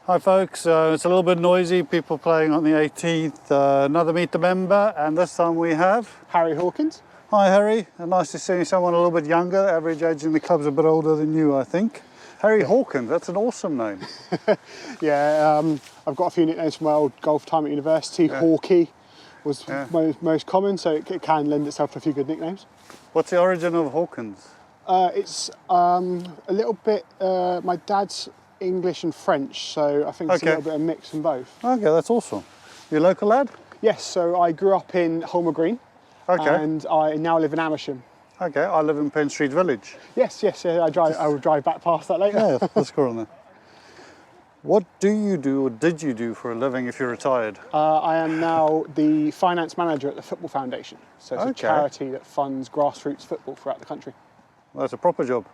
Hi folks, it's a little bit noisy, people playing on the 18th, another Meet the Member, and this time we have... Harry Hawkins. Hi Harry, nice to see someone a little bit younger. Average age in the club's a bit older than you, I think. Harry Hawkins, that's an awesome name. Yeah, I've got a few nicknames from my old golf time at university. Yeah. Hawkey was most common, so it can lend itself to a few good nicknames. What's the origin of Hawkins? It's a little bit, my dad's English and French, so I think it's a little bit of a mix from both. Okay, that's awesome. You a local lad? Yes, so I grew up in Holmer Green, and I now live in Amersham. Okay, I live in Penn Street Village. Yes, I will drive back past that later. Yeah, that's cool. There. What do you do, or did you do for a living if you're retired? I am now the finance manager at the Football Foundation, so it's a charity that funds grassroots football throughout the country. Well, that's a proper job.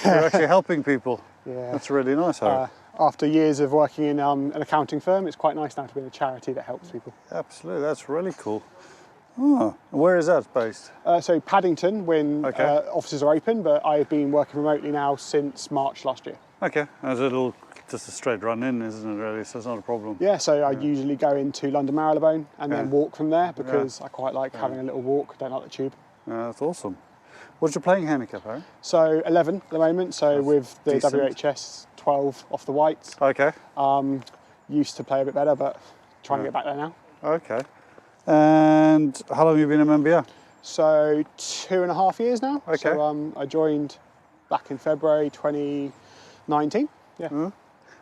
You're actually helping people. Yeah. That's really nice, Harry. After years of working in an accounting firm, it's quite nice now to be in a charity that helps people. Absolutely, that's really cool. Oh, where is that based? So Paddington, when offices are open, but I've been working remotely now since March last year. Okay, as it'll just a straight run in, isn't it really? So it's not a problem. Yeah, so I usually go into London Marylebone and then walk from there because I quite like having a little walk. I don't like the tube. Yeah, that's awesome. What's your playing handicap, Harry? So 11 at the moment, so that's with the decent. WHS 12 off the whites. Okay. Used to play a bit better, but trying to get back there now. Okay. And how long have you been a member here? So 2.5 years now. Okay. So I joined back in February 2019. Yeah.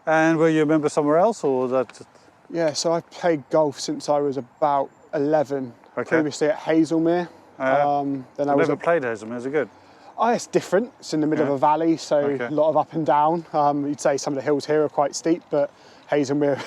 And were you a member somewhere else, or was that? Yeah, so I've played golf since I was about 11. Previously at Hazelmere. Then I never played Hazelmere. Is it good? Oh, it's different. It's in the middle of a valley, so a lot of up and down. You'd say some of the hills here are quite steep, but Hazelmere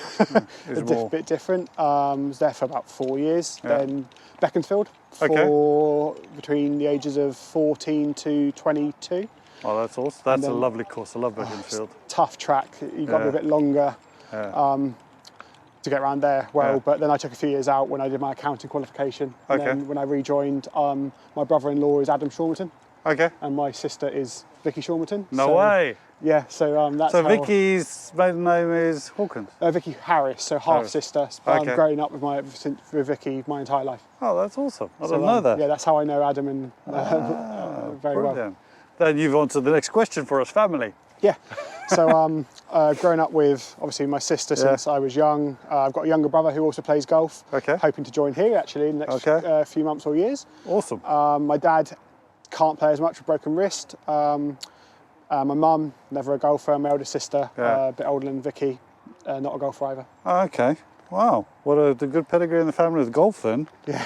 is a bit different. I was there for about 4 years. Then Beaconsfield for between the ages of 14 to 22. Oh, that's awesome. That's a lovely course. I love Beaconsfield. Tough track. You've got to be a bit longer to get around there but then I took a few years out when I did my accounting qualification. And then when I rejoined, my brother-in-law is Adam Shawmerton. And my sister is Vicky Shawmerton. No way. Yeah, so that's so Vicky's maiden name is Hawkins? Vicky Harris, so half-sister. I've grown up with Vicky my entire life. Oh, that's awesome. I didn't know that. Yeah, that's how I know Adam and very well. Then you've answered the next question for us, family. Yeah, so grown up with, obviously, my sister since I was young. I've got a younger brother who also plays golf. Hoping to join here, actually, in the next few months or years. Awesome. My dad can't play as much with broken wrist. My mum, never a golfer. My older sister, a bit older than Vicky, not a golfer either. Okay, wow. What a good pedigree in the family with golf then. Yeah.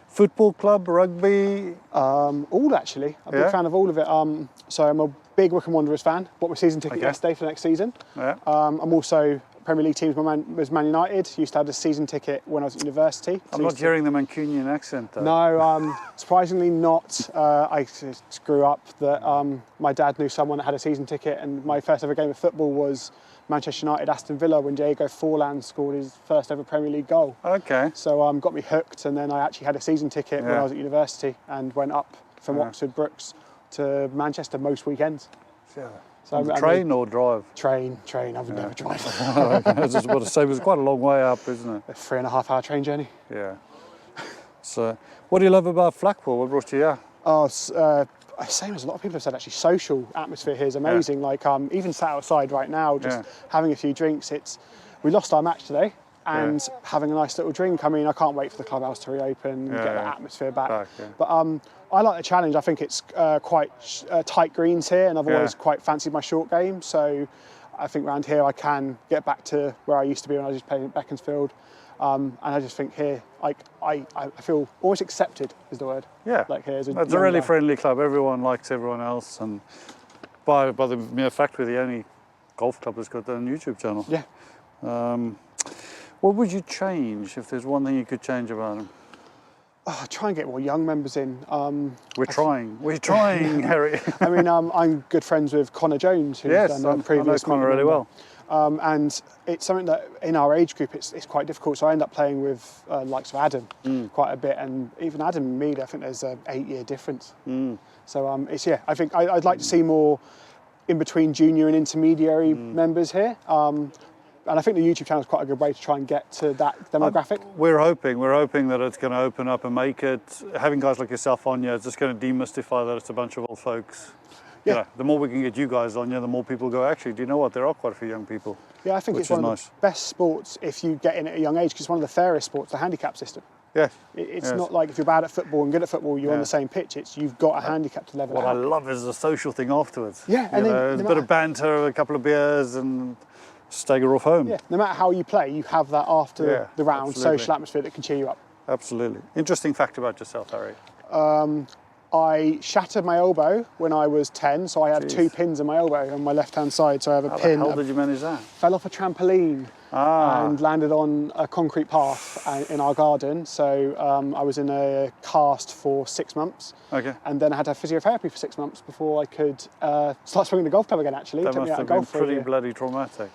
Football club, rugby? All actually. I'm a big fan of all of it. So I'm a big Wycombe Wanderers fan. Bought my season ticket yesterday for the next season. I'm also Premier League teams. Was Man United. Used to have a season ticket when I was at university. I'm not hearing the Mancunian accent though. No, surprisingly not. I just grew up that my dad knew someone that had a season ticket, and my first ever game of football was Manchester United Aston Villa when Diego Forlan scored his first ever Premier League goal. So got me hooked, and then I actually had a season ticket when I was at university and went up from Oxford Brookes to Manchester most weekends. So train or drive? Train. I would never drive. I was just about to say, it was quite a long way up, isn't it? A 3.5 hour train journey. Yeah. So, what do you love about Flackwell? What brought you here? Oh, same as a lot of people have said, actually. Social atmosphere here is amazing. Like, even sat outside right now, just having a few drinks. We lost our match today, and having a nice little drink. I mean, I can't wait for the clubhouse to reopen and get that atmosphere back. But I like the challenge. I think it's quite tight greens here, and I've always quite fancied my short game. So I think around here I can get back to where I used to be when I was just playing at Beaconsfield. And I just think here, like, I feel almost accepted is the word. Yeah. Like here, it's a really friendly club. Everyone likes everyone else, and by the mere fact we're the only golf club that's got their own YouTube channel. Yeah. What would you change if there's one thing you could change about them? Try and get more young members in. We're trying, Harry. I mean, I'm good friends with Connor Jones, who's done previous. I know Connor really well. And it's something that in our age group it's quite difficult. So I end up playing with likes of Adam quite a bit, and even Adam and me, I think there's an 8-year difference. So I think I'd like to see more in between junior and intermediary members here. And I think the YouTube channel is quite a good way to try and get to that demographic. We're hoping that it's going to open up and make it. Having guys like yourself on here, it's just going to demystify that it's a bunch of old folks. Yeah. You know, the more we can get you guys on here, the more people go, actually, do you know what? There are quite a few young people. Yeah, I think it's one of the best sports if you get in at a young age, because it's one of the fairest sports, the handicap system. Yeah. It's not like if you're bad at football and good at football, you're on the same pitch. It's you've got a handicap to level What out. I love is the social thing afterwards. Yeah, and then a bit of banter, a couple of beers, and stagger off home. Yeah, no matter how you play, you have that after the round social atmosphere that can cheer you up. Absolutely. Interesting fact about yourself, Harry. I shattered my elbow when I was 10, so I have 2 pins in my elbow on my left-hand side. So I have a pin. How the hell did you manage that? Fell off a trampoline and landed on a concrete path in our garden. So I was in a cast for 6 months. Okay. And then I had to have physiotherapy for 6 months before I could start swinging the golf club again, actually. That It took me must out have of golf been pretty bloody traumatic.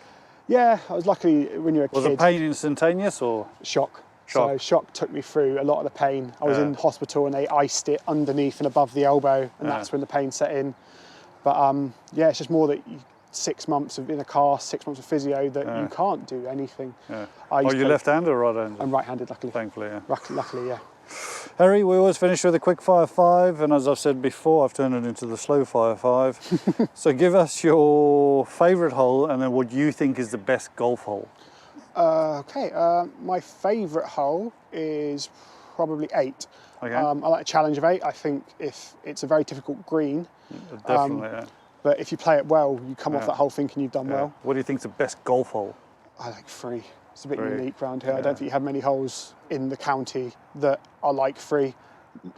Yeah, I was lucky when you're a kid. Was the pain instantaneous or? Shock. So shock took me through a lot of the pain. I was in hospital and they iced it underneath and above the elbow, and that's when the pain set in. But yeah, it's just more that 6 months in a cast, 6 months of physio, that you can't do anything. Yeah. Are you left-handed or right-handed? I'm right-handed, luckily. Thankfully, yeah. Luckily, yeah. Harry, we always finish with a quick fire 5, and as I've said before, I've turned it into the slow fire 5. So give us your favourite hole and then what you think is the best golf hole. Okay, my favourite hole is probably 8. Okay. I like a challenge of 8. I think if it's a very difficult green, Definitely, yeah. but if you play it well, you come off that hole thinking you've done well. What do you think's the best golf hole? I like 3. It's a bit 3. unique around here. I don't think you have many holes in the county that are like 3.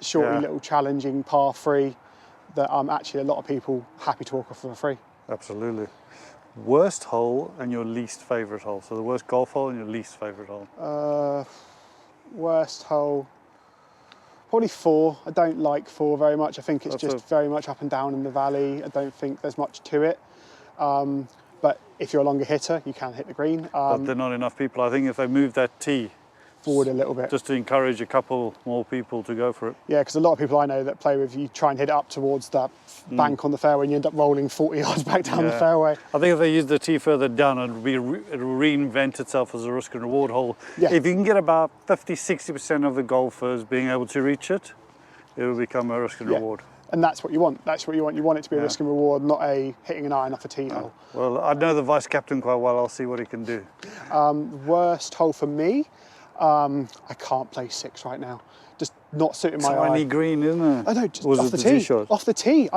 Shorty little challenging par 3 that actually a lot of people happy to walk off for a 3. Absolutely. Worst hole and your least favourite hole. So the worst golf hole and your least favourite hole. Worst hole, probably 4. I don't like 4 very much. I think it's just very much up and down in the valley. I don't think there's much to it. But if you're a longer hitter, you can hit the green. But there are not enough people. I think if they move that tee forward a little bit, just to encourage a couple more people to go for it. Yeah, because a lot of people I know that play with, you try and hit it up towards that bank on the fairway and you end up rolling 40 yards back down the fairway. I think if they use the tee further down, it'll reinvent itself as a risk and reward hole. Yeah. If you can get about 50-60% of the golfers being able to reach it, it will become a risk and reward. And that's what you want. That's what you want. You want it to be a risk and reward, not a hitting an iron off a tee hole. Well, I know the vice captain quite well. I'll see what he can do. Worst hole for me, I can't play 6 right now. Just not suiting my eye. Tiny green, isn't it? I know, just Was off it the the tee. tee shot? Off the tee.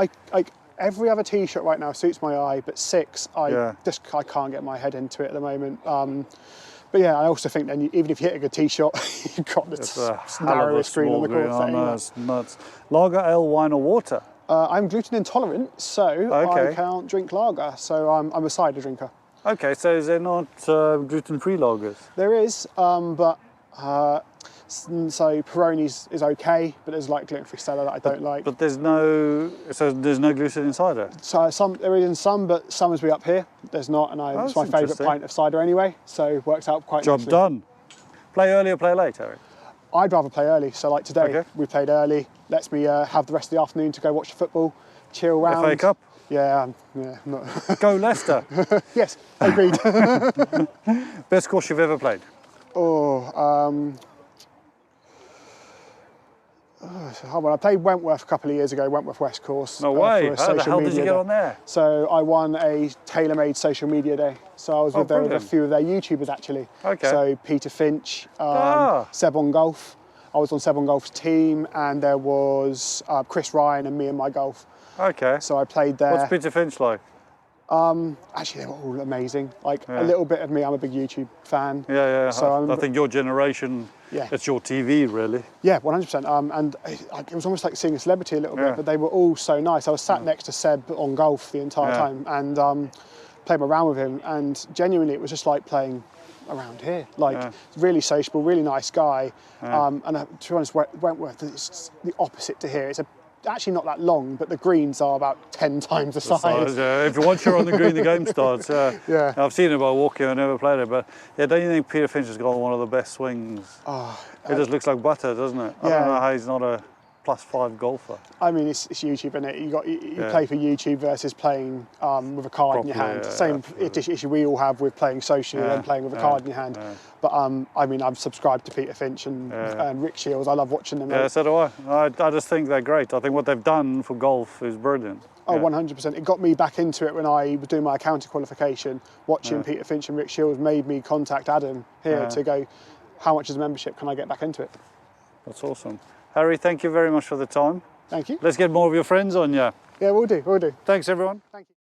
Every other tee shot right now suits my eye, but 6, I can't get my head into it at the moment. But yeah, I also think then even if you hit a good tee shot, you've got the narrowest green on the course. Oh, no, it's nuts. Lager, ale, wine, or water? I'm gluten intolerant, so I can't drink lager. So I'm a cider drinker. Okay, so is there not gluten-free lagers? There is, but so Peroni's is okay, but there's like gluten-free Stella that I don't like. But there's no gluten in cider? So there is in some, but Summersby up here, there's not, and it's my favourite pint of cider anyway, so it works out quite nicely. Job done. Play early or play late, Eric? I'd rather play early, so like today, we played early, lets me have the rest of the afternoon to go watch the football, chill around. FA Cup? Yeah, I'm not. Go Leicester. Yes, agreed. Best course you've ever played? I played Wentworth a couple of years ago, Wentworth West course. No way. How the hell did you get on there? So I won a tailor-made social media day. So I was with a few of their YouTubers actually. Okay. So Peter Finch, Seb on Golf. I was on Seb on Golf's team, and there was Chris Ryan and me and my golf. Okay. So I played there. What's Peter Finch like? Actually, they were all amazing. Like a little bit of me, I'm a big YouTube fan. Yeah. So I think your generation, it's your TV really. Yeah, 100%. And it was almost like seeing a celebrity a little bit, but they were all so nice. I was sat next to Seb on golf the entire time and played around with him. And genuinely, it was just like playing around here. Like really sociable, really nice guy. And to be honest, Wentworth is the opposite to here. It's actually not that long, but the greens are about 10 times the size. If once you're on the green, the game starts. Yeah. I've seen it by walking, I've never played it, but yeah, don't you think Peter Finch has got one of the best swings? It just looks like butter, doesn't it? I don't know how he's not a +5 golfer. I mean, it's YouTube, isn't it? You play for YouTube versus playing with a card in your hand. Same issue we all have with playing socially and playing with a card in your hand. But I mean, I've subscribed to Peter Finch and Rick Shields. I love watching them. Yeah, so do I. I just think they're great. I think what they've done for golf is brilliant. Oh, 100%. It got me back into it when I was doing my accounting qualification. Watching Peter Finch and Rick Shields made me contact Adam here to go, how much is a membership? Can I get back into it? That's awesome. Harry, thank you very much for the time. Thank you. Let's get more of your friends on, yeah. Yeah, we'll do. Thanks, everyone. Thank you.